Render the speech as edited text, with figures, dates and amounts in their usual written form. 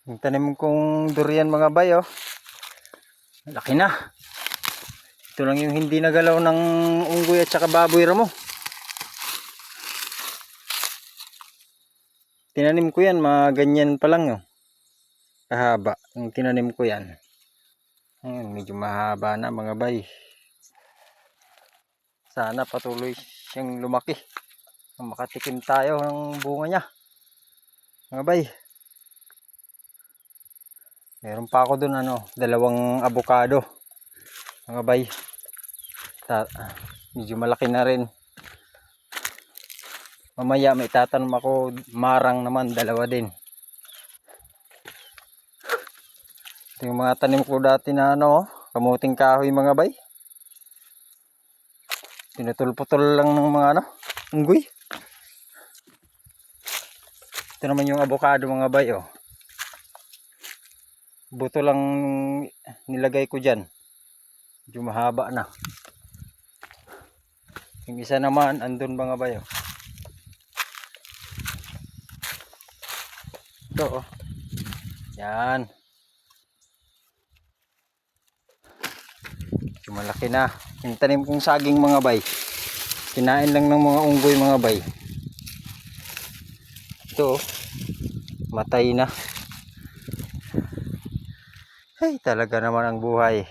Yung tanim kong durian mga bay, oh. Laki na. Ito lang yung hindi nagalaw ng unggoy at saka baboy ramo. Tinanim ko yan, mga ganyan pa lang, oh. Kahaba. Yung tinanim ko yan. Medyo mahaba na mga bay. Sana patuloy siyang lumaki. Makatikim tayo ng bunga niya. Mga bay. Meron pa ako dun dalawang avocado. Mga bay. Medyo malaki na rin. Mamaya may tatanong ako marang naman, dalawa din. Ito yung mga tanim ko dati na kamuting kahoy mga bay. Pinutol-putol lang ng mga unggoy. Ito naman yung avocado mga bay, oh. Buto lang nilagay ko dyan. Medyo mahaba na. Yung isa naman andun mga bay, oh. Ito, oh. Yan. Medyo malaki na. Yung tanim kong saging mga bay, kinain lang ng mga unggoy mga bay. Ito, oh. Matay na. Ay, talaga naman ang buhay.